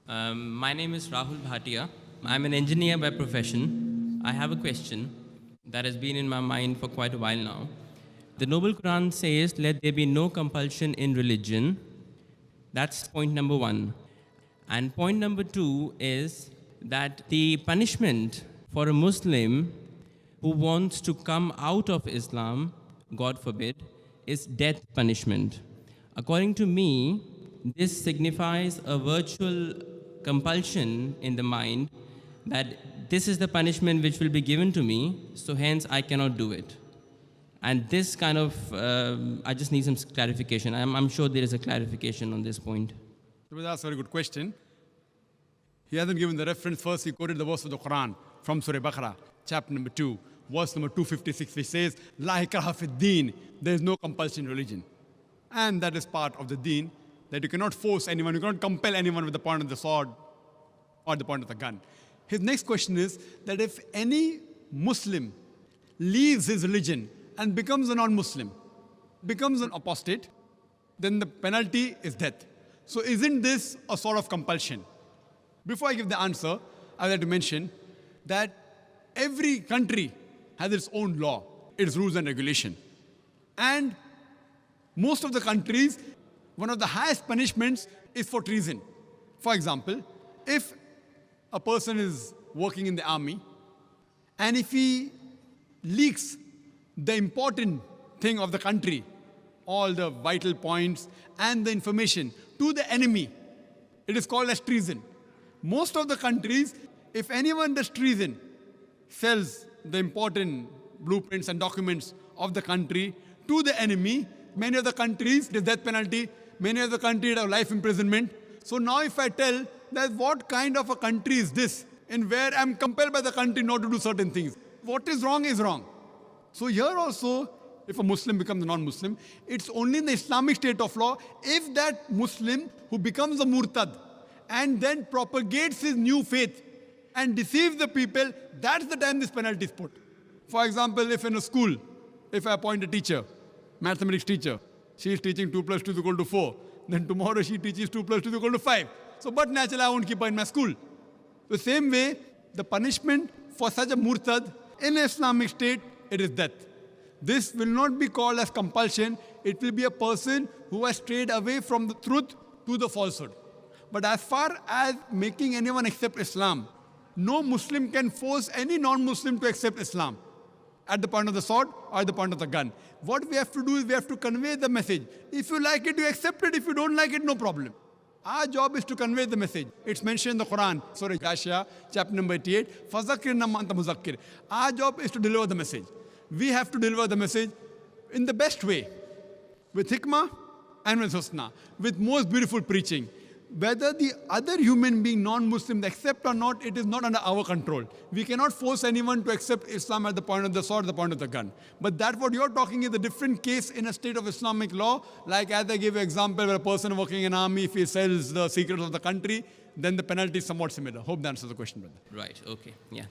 My name is Rahul Bhatia. I'm an engineer by profession. I have a question that has been in my mind for quite a while now. The Noble Quran says, let there be no compulsion in religion. That's point number one. And point number two is that the punishment for a Muslim who wants to come out of Islam, God forbid, is death punishment. According to me, this signifies a virtual compulsion in the mind that this is the punishment which will be given to me, so hence I cannot do it. And this kind of, I just need some clarification. I'm sure there is a clarification on this point. That's a very good question. He hasn't given the reference. First, he quoted the verse of the Quran from Surah Baqarah, chapter number 2, verse number 256, which says, La ikraha fid deen, there is no compulsion in religion. And that is part of the deen, that you cannot force anyone, you cannot compel anyone with the point of the sword or the point of the gun. His next question is that if any Muslim leaves his religion and becomes a non-Muslim, becomes an apostate, then the penalty is death. So isn't this a sort of compulsion? Before I give the answer, I would like to mention that every country has its own law, its rules and regulation. And most of the countries, one of the highest punishments is for treason. For example, if a person is working in the army and if he leaks the important thing of the country, all the vital points and the information to the enemy, it is called as treason. Most of the countries, if anyone does treason, sells the important blueprints and documents of the country to the enemy, many of the countries, the death penalty, many of the countries have life imprisonment. So now if I tell that what kind of a country is this, in where I'm compelled by the country not to do certain things, what is wrong is wrong. So here also, if a Muslim becomes a non-Muslim, it's only in the Islamic state of law if that Muslim who becomes a murtad and then propagates his new faith and deceives the people, that's the time this penalty is put. For example, if in a school, if I appoint a teacher, mathematics teacher, she is teaching 2 plus 2 is equal to 4, then tomorrow she teaches 2 plus 2 is equal to 5. So, but naturally I won't keep her in my school. The same way, the punishment for such a murtad in Islamic state, it is death. This will not be called as compulsion. It will be a person who has strayed away from the truth to the falsehood. But as far as making anyone accept Islam, no Muslim can force any non-Muslim to accept Islam at the point of the sword or at the point of the gun. What we have to do is we have to convey the message. If you like it, you accept it. If you don't like it, no problem. Our job is to convey the message. It's mentioned in the Quran, Surah Ghashiyah, chapter number 88, Fazakir Naik Muzakkir. Our job is to deliver the message. We have to deliver the message in the best way, with hikmah and with husna, with most beautiful preaching. Whether the other human being, non-Muslims, accept or not, it is not under our control. We cannot force anyone to accept Islam at the point of the sword, the point of the gun. But that what you're talking is a different case in a state of Islamic law. Like as I gave you an example where a person working in an army, if he sells the secrets of the country, then the penalty is somewhat similar. Hope that answers the question, brother. Right, okay, yeah.